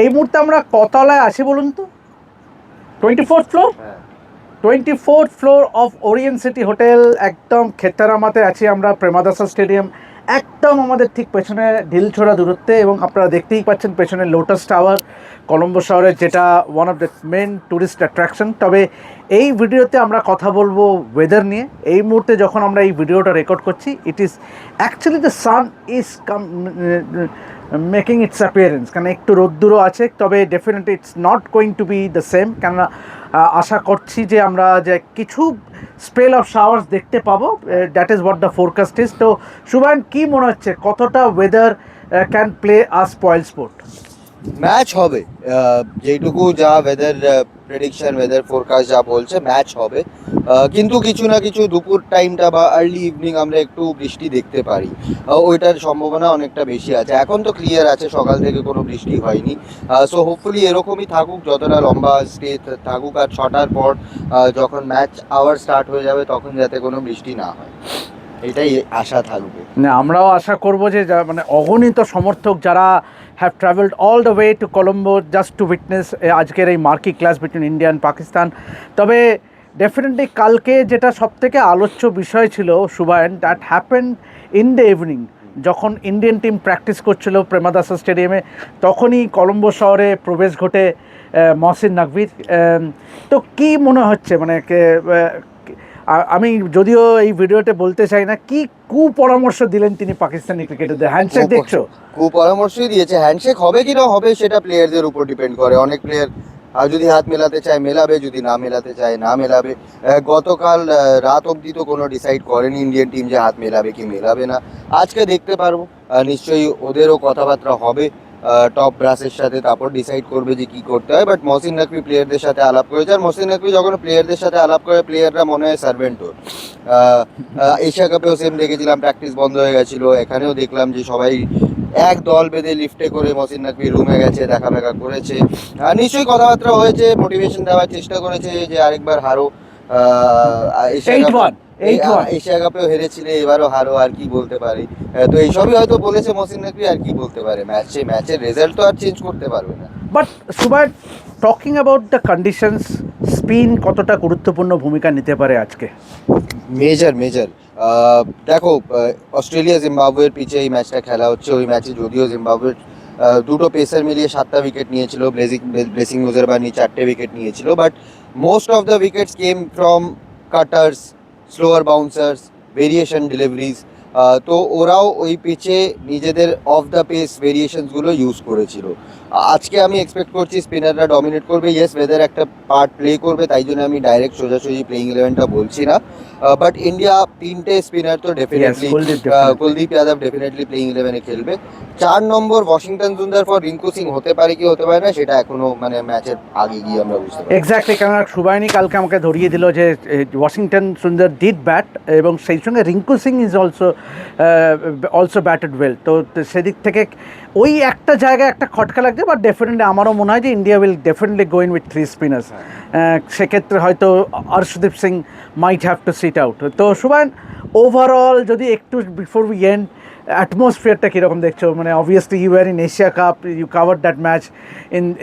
এই মুহূর্তে আমরা কতলায় আছি বলুন তো? 24th floor. 24th floor of Orient city hotel, একদম খেতারামাতে আছি আমরা, প্রেমাদাসা স্টেডিয়াম একদম আমাদের ঠিক পেছনে ঢিলছোড়া দূরত্বে। এবং আপনারা দেখতেই পাচ্ছেন পেছনে লোটাস টাওয়ার, কলম্বো শহরের, যেটা one of the main tourist attraction. তবে এই ভিডিওতে আমরা কথা বলবো ওয়েদার নিয়ে। এই মুহূর্তে যখন আমরা এই ভিডিওটা রেকর্ড করছি, it is actually the sun is making it's appearance, কারণ একটু রোদ্দুরও আছে। তবে definitely it's not going to B the same, কেননা আশা করছি যে আমরা যে কিছু স্পেল অফ শাওয়ার্স দেখতে পাবো, that is what the forecast is. তো শুভায়ন, কি মনে হচ্ছে কতটা weather can play a spoil sport? Match হবে, যেটুকু যা ওয়েদার প্রেডিকশন, ওয়েদার ফোরকাস্ট যা বলছে ম্যাচ হবে। কিন্তু কিছু না কিছু দুপুর টাইমটা বা আর্লি ইভিনিং আমরা একটু বৃষ্টি দেখতে পারি, ওইটার সম্ভাবনা অনেকটা বেশি আছে। এখন তো ক্লিয়ার আছে, সকাল থেকে কোনো বৃষ্টি হয়নি। সো হোপফুলি এরকমই থাকুক, যতটা লম্বা স্টে থাকুক। আর 6টার পর যখন ম্যাচ আওয়ার স্টার্ট হয়ে যাবে তখন যাতে কোনো বৃষ্টি না হয়, এটাই আশা থাকবে। না, আমরাও আশা করব যে মানে অগণিত সমর্থক যারা have travelled all the way to Colombo just to witness আজকের এই marquee clash between India and Pakistan. তবে ডেফিনেটলি কালকে যেটা সবথেকে আলোচ্য বিষয় ছিল Shubhayan, that happened in the evening, যখন ইন্ডিয়ান টিম প্র্যাকটিস করছিল প্রেমাদাসা স্টেডিয়ামে, তখনই কলম্বো শহরে প্রবেশ ঘটে মহসিন নাকভির। তো কি মনে হচ্ছে, মানে আমি যদিও এই ভিডিওতে বলতে চাই না, কি কুপরামর্শ দিলেন তিনি পাকিস্তানি ক্রিকেটারদের? হ্যান্ডশেক দেখছো? কুপরামর্শই দিয়েছে। হ্যান্ডশেক হবে কি না হবে সেটা প্লেয়ারদের উপর ডিপেন্ড করে। অনেক প্লেয়ার যদি হাত মেলাতে চায় মেলাবে, যদি না মেলাতে চায় না মেলাবে। গতকাল রাত অবধি তো কোনো ডিসাইড করেনি ইন্ডিয়ান টিম যে হাত মেলাবে কি মেলাবে না। আজকে দেখতে পারবো, নিশ্চয়ই ওদেরও কথাবার্তা হবে টপ ব্রাসের সাথে, তারপর ডিসাইড করবে যে কি করতে হয়। বাট মহসিন নাকভি প্লেয়ারদের সাথে আলাপ করেছে, আর মহসিন নাকভি যখন প্লেয়ারদের সাথে আলাপ করে প্লেয়াররা মনে হয় সার্ভেন্ট ওর। এশিয়া কাপেও সেম দেখেছিলাম, প্র্যাকটিস বন্ধ হয়ে গেছিলো, এখানেও দেখলাম যে সবাই এক দল বেঁধে লিফটে করে মহসিন নাকভি রুমে গেছে, দেখা মেকা করেছে। নিশ্চয়ই কথাবার্তা হয়েছে, মোটিভেশন দেওয়ার চেষ্টা করেছে যে আরেকবার হারো। এশিয়া কাপেও হেরেছিলে, এবারও হারো, আর কি বলতে পারি। তো এইসবই হয়তো বলেছে মহসিন নাকভি, আর কি বলতে পারে। ম্যাচের রেজাল্ট তো আর চেঞ্জ করতে পারবে না। বাট সুবাই, talking about the conditions, spin কতটা গুরুত্বপূর্ণ ভূমিকা নিতে পারে আজকে? মেজর দেখো, অস্ট্রেলিয়া জিম্বাবুয়ের পিচে এই ম্যাচটা খেলা হচ্ছে। ওই ম্যাচে যদিও জিম্বাবুয়ের দুটো পেসার মিলিয়ে 7টা উইকেট নিয়েছিল, ব্লেসিং মুজারবানি 4টে উইকেট নিয়েছিল, but most of the wickets came from cutters, slower bouncers, variation deliveries. তো ওরাও ওই পিচে নিজেদের অফ দ্য পেস ভেরিয়েশনসগুলো ইউজ করেছিল। আজকে আমি এক্সপেক্ট করছি স্পিনাররা ডমিনেট করবে। ইয়েস, ওয়েদার একটা পার্ট প্লে করবে, তাই জন্য আমি ডাইরেক্ট সোজাসুজি প্লেইং ইলেভেনটা বলছি না। বাট ইন্ডিয়া 3টে স্পিনার তো definitely, Kuldeep Yadav definitely playing ইলেভেনে খেলবে। 4 নম্বর ওয়াশিংটন সুন্দর ফর রিঙ্কু সিং হতে পারে কি হতে পারে না, সেটা এখনো মানে ম্যাচের আগে গিয়ে আমরা বুঝতে পারি। এক্স্যাক্টলি, কারণ সুবাইনি কালকে আমাকে ধরিয়ে দিল যে ওয়াশিংটন সুন্দর ডিড ব্যাট, এবং সেই সঙ্গে Rinku Singh is also batted well. তো সেদিক থেকে ওই একটা জায়গায় একটা খটকা লাগছে। বাট ডেফিনেটলি আমারও মনে হয় যে India will definitely going with 3 spinners. সেক্ষেত্রে হয়তো Arshdeep Singh might have to sit out. তো সুবাইন, ওভারঅল যদি একটু বিফোর উই এন্ড, অ্যাটমসফিয়ারটা কীরকম দেখছো? মানে obviously you are in Asia Cup, you cover that match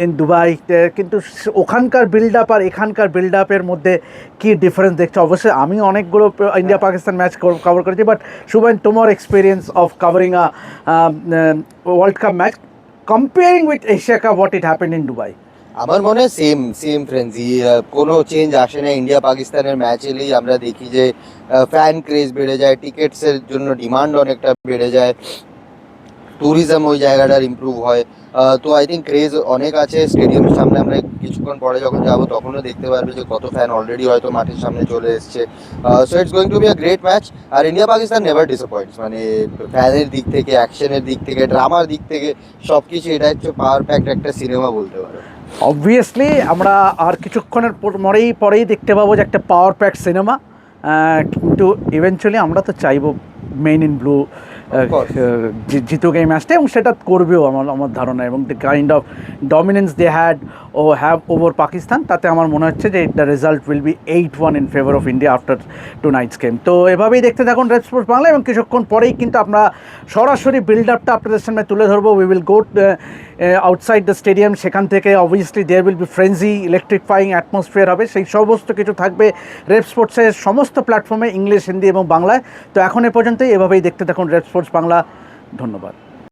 in Dubai, কিন্তু ওখানকার বিল্ড আপ আর এখানকার বিল্ড আপের মধ্যে কী ডিফারেন্স দেখছো? অবশ্যই আমি অনেকগুলো ইন্ডিয়া পাকিস্তান ম্যাচ কভার করেছি, বাট শুভেন, তোমার experience of covering a world cup match comparing with Asia cup, what it happened in Dubai? আমার মনে হয় সেম ফ্রেন্ডজি, কোনো চেঞ্জ আসে না। ইন্ডিয়া পাকিস্তানের ম্যাচ এলেই আমরা দেখি যে ফ্যান ক্রেজ বেড়ে যায়, টিকিটসের জন্য ডিমান্ড অনেকটা বেড়ে যায়, ট্যুরিজম ওই জায়গাটার ইমপ্রুভ হয়। তো আই থিঙ্ক ক্রেজ অনেক আছে। স্টেডিয়ামের সামনে আমরা কিছুক্ষণ পরে যখন যাবো তখনও দেখতে পারবে যে কত ফ্যান অলরেডি হয়তো মাঠের সামনে চলে এসছে। So it's going to be a great match. আর ইন্ডিয়া পাকিস্তান নেভার ডিসঅ্যাপয়েন্টস, মানে ফ্যানের দিক থেকে, অ্যাকশনের দিক থেকে, ড্রামার দিক থেকে সব কিছু, এটা হচ্ছে পাওয়ার প্যাকড একটা সিনেমা বলতে পারো। অবভিয়াসলি আমরা আর কিছুক্ষণের পরেই দেখতে পাবো যে একটা পাওয়ার প্যাক সিনেমা, কিন্তু ইভেনচুয়ালি আমরা তো চাইবো মেন ইন ব্লু course. জিতুক এই ম্যাচটা, এবং সেটা করবেও আমার আমার ধারণা, এবং the kind of dominance they had ও হ্যাভ ওভার পাকিস্তান, তাতে আমার মনে হচ্ছে যে the result will be 8-1 in favour of India after tonight's game. তো এভাবেই দেখতে থাকুন রেড স্পোর্টস বাংলা, এবং কিছুক্ষণ পরেই কিন্তু আমরা সরাসরি বিল্ড আপটা আপনাদের সামনে তুলে ধরবো। We will go outside the stadium, সেখান থেকে obviously there will be frenzy, electrifying atmosphere হবে, সেই সমস্ত কিছু থাকবে রেড স্পোর্টসের সমস্ত প্ল্যাটফর্মে, ইংলিশ, হিন্দি এবং বাংলায়। তো এখন এ পর্যন্তই, এভাবেই দেখতে থাকুন রেড স্পোর্টস বাংলা। ধন্যবাদ।